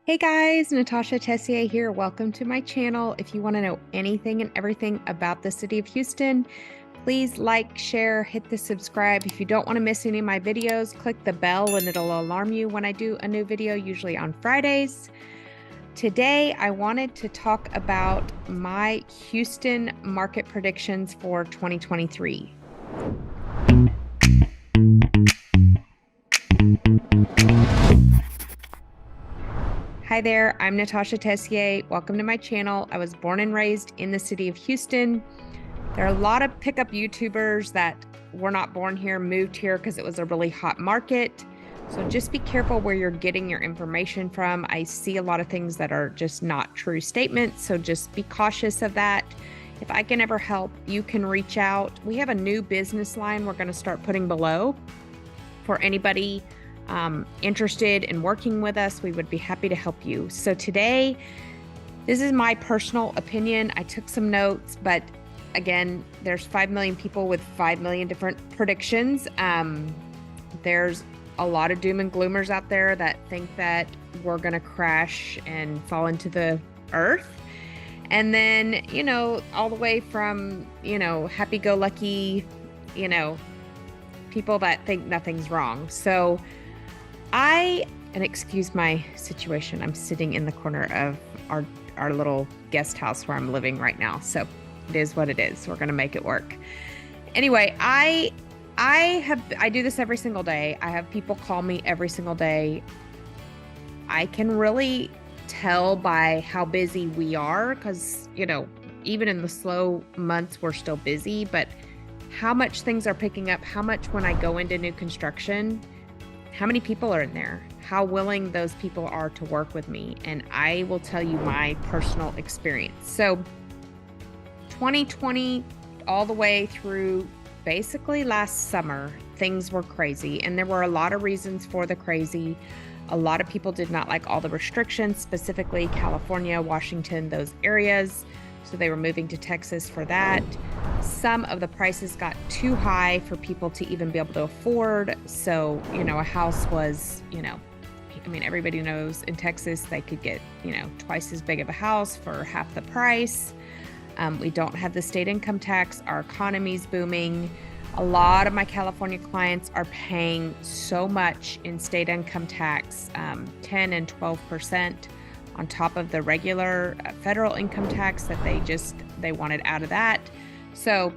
Hey guys, Natasha Tessier here. Welcome to my channel. If you want to know anything and everything about the city of Houston, please like, share, hit the subscribe. If you don't want to miss any of my videos, click the bell and it'll alarm you when I do a new video, usually on Fridays. Today, I wanted to talk about my Houston market predictions for 2023. Hi there, I'm Natasha Tessier. Welcome to my channel. I was born and raised in the city of Houston. There are a lot of pickup YouTubers that were not born here, moved here because it was a really hot market. So just be careful where you're getting your information from. I see a lot of things that are just not true statements, so just be cautious of that. If I can ever help, you can reach out. We have a new business line we're going to start putting below for anybody interested in working with us. We would be happy to help you. So today, this is my personal opinion. I took some notes, but again, there's 5 million people with 5 million different predictions. There's a lot of doom and gloomers out there that think that we're going to crash and fall into the earth. And then, all the way from, happy-go-lucky, people that think nothing's wrong. So and excuse my situation, I'm sitting in the corner of our little guest house where I'm living right now. So it is what it is. We're going to make it work. Anyway, I do this every single day. I have people call me every single day. I can really tell by how busy we are because, even in the slow months, we're still busy, but how much things are picking up, how much when I go into new construction, how many people are in there, how willing those people are to work with me. And I will tell you my personal experience. So 2020 all the way through basically last summer, things were crazy. And there were a lot of reasons for the crazy. A lot of people did not like all the restrictions, specifically California, Washington, those areas. So they were moving to Texas for that. Some of the prices got too high for people to even be able to afford. So, a house was, everybody knows in Texas, they could get, twice as big of a house for half the price. We don't have the state income tax. Our economy's booming. A lot of my California clients are paying so much in state income tax, 10 and 12% on top of the regular federal income tax that they wanted out of that. So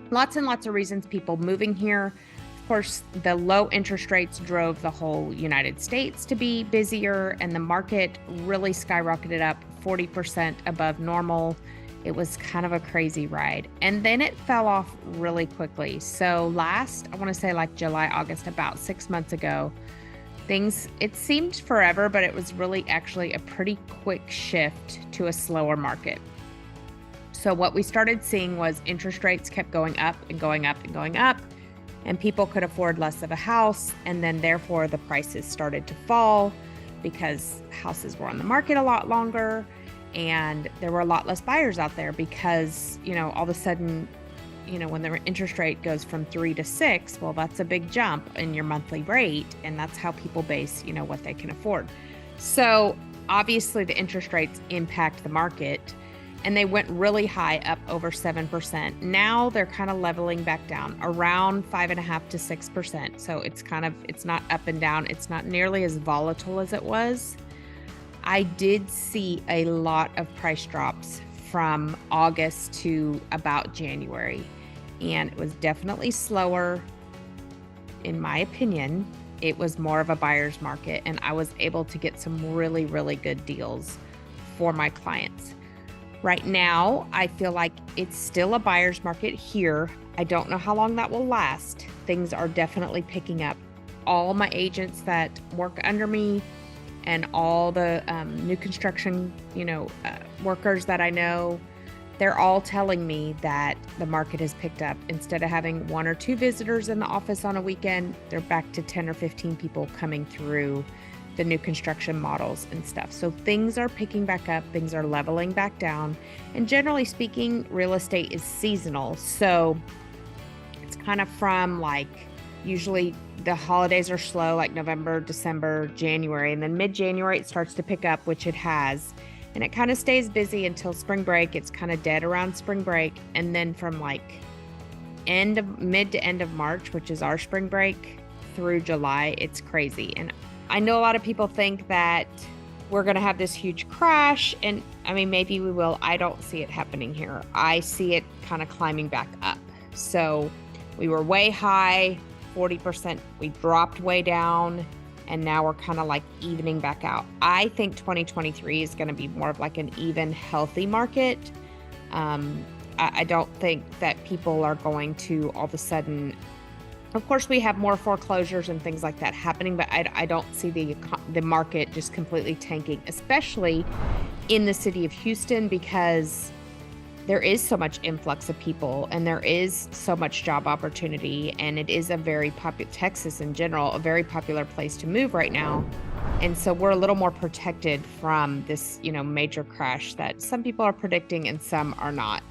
lots and lots of reasons people moving here. Of course, the low interest rates drove the whole United States to be busier, and the market really skyrocketed up 40% above normal. It was kind of a crazy ride. And then it fell off really quickly. So I want to say like July, August, about 6 months ago, it seemed forever, but it was really actually a pretty quick shift to a slower market. So what we started seeing was interest rates kept going up and going up and going up, and people could afford less of a house. And then therefore the prices started to fall because houses were on the market a lot longer and there were a lot less buyers out there because, all of a sudden, when the interest rate goes from 3 to 6, well, that's a big jump in your monthly rate. And that's how people base, what they can afford. So obviously the interest rates impact the market, and they went really high, up over 7%. Now they're kind of leveling back down around 5.5% to 6%. So it's not up and down. It's not nearly as volatile as it was. I did see a lot of price drops from August to about January, and it was definitely slower. In my opinion, it was more of a buyer's market, and I was able to get some really, really good deals for my clients. Right now, I feel like it's still a buyer's market here. I don't know how long that will last. Things are definitely picking up. All my agents that work under me and all the new construction, workers that I know, they're all telling me that the market has picked up. Instead of having 1 or 2 visitors in the office on a weekend, they're back to 10 or 15 people coming through the new construction models and stuff. So things are picking back up, things are leveling back down. And generally speaking, real estate is seasonal. So it's kind of from like Usually the holidays are slow, like November, December, January, and then mid-January it starts to pick up, which it has. And it kind of stays busy until spring break. It's kind of dead around spring break. And then from like mid to end of March, which is our spring break, through July, it's crazy. And I know a lot of people think that we're going to have this huge crash. And I mean, maybe we will. I don't see it happening here. I see it kind of climbing back up. So we were way high, 40%. We dropped way down. And now we're kind of like evening back out. I think 2023 is going to be more of like an even, healthy market. I don't think that people are going to all of a sudden. Of course, we have more foreclosures and things like that happening, but I don't see the market just completely tanking, especially in the city of Houston, because there is so much influx of people and there is so much job opportunity, and it is a very popular, Texas in general, a very popular place to move right now. And so we're a little more protected from this, major crash that some people are predicting and some are not.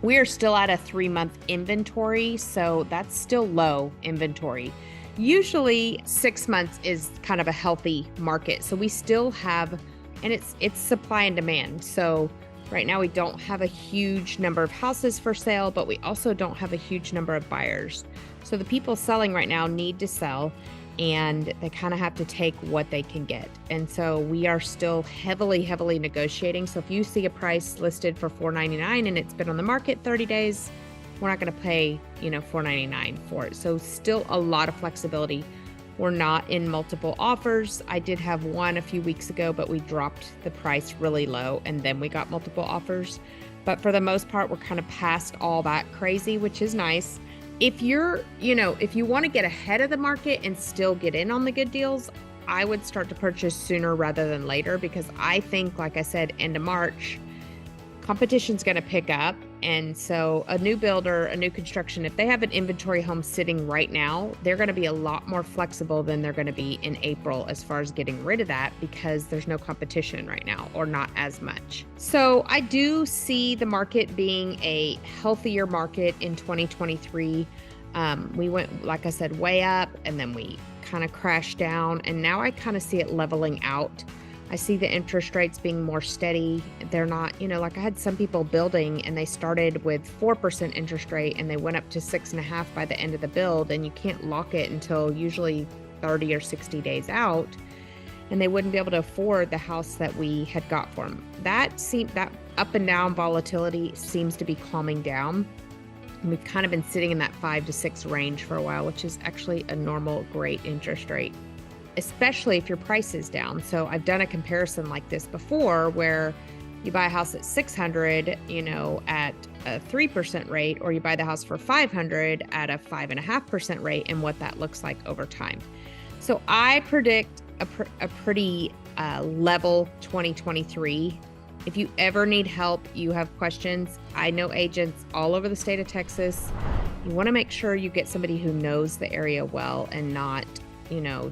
We are still at a 3-month inventory, so that's still low inventory. Usually 6 months is kind of a healthy market. So we still have, and it's supply and demand. So right now we don't have a huge number of houses for sale, but we also don't have a huge number of buyers. So the people selling right now need to sell, and they kind of have to take what they can get. And so we are still heavily negotiating. So if you see a price listed for $499 and it's been on the market 30 days, we're not going to pay, $499 for it. So still a lot of flexibility. We're not in multiple offers. I did have one a few weeks ago, but we dropped the price really low and then we got multiple offers. But for the most part, we're kind of past all that crazy, which is nice. If you're, if you want to get ahead of the market and still get in on the good deals, I would start to purchase sooner rather than later, because I think, like I said, end of March, competition's going to pick up. And so a new builder, a new construction, if they have an inventory home sitting right now, they're going to be a lot more flexible than they're going to be in April as far as getting rid of that, because there's no competition right now, or not as much. So I do see the market being a healthier market in 2023. We went, like I said, way up, and then we kind of crashed down, and now I kind of see it leveling out. I see the interest rates being more steady. They're not, like I had some people building and they started with 4% interest rate and they went up to 6.5% by the end of the build, and you can't lock it until usually 30 or 60 days out, and they wouldn't be able to afford the house that we had got for them. That up and down volatility seems to be calming down. And we've kind of been sitting in that 5 to 6 range for a while, which is actually a normal, great interest rate, especially if your price is down. So I've done a comparison like this before, where you buy a house at $600, at a 3% rate, or you buy the house for $500 at a 5.5% rate, and what that looks like over time. So I predict a pretty level 2023. If you ever need help, you have questions, I know agents all over the state of Texas. You want to make sure you get somebody who knows the area well and not,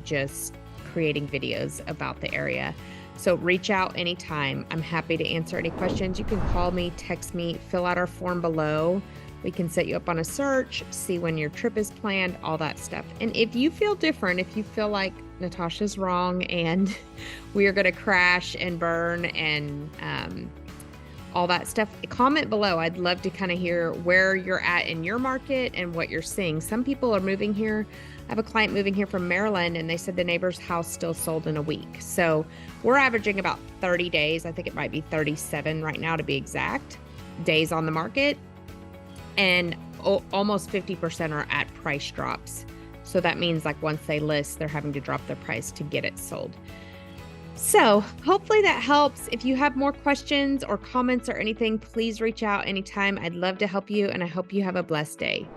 just creating videos about the area. So reach out anytime. I'm happy to answer any questions. You can call me, text me, fill out our form below. We can set you up on a search, see when your trip is planned, all that stuff. And if you feel different, if you feel like Natasha's wrong and we are going to crash and burn and all that stuff, comment below. I'd love to kind of hear where you're at in your market and what you're seeing. Some people are moving here. I have a client moving here from Maryland, and they said the neighbor's house still sold in a week. So we're averaging about 30 days. I think it might be 37 right now to be exact, days on the market. And almost 50% are at price drops. So that means like once they list, they're having to drop their price to get it sold. So hopefully that helps. If you have more questions or comments or anything, please reach out anytime. I'd love to help you, and I hope you have a blessed day.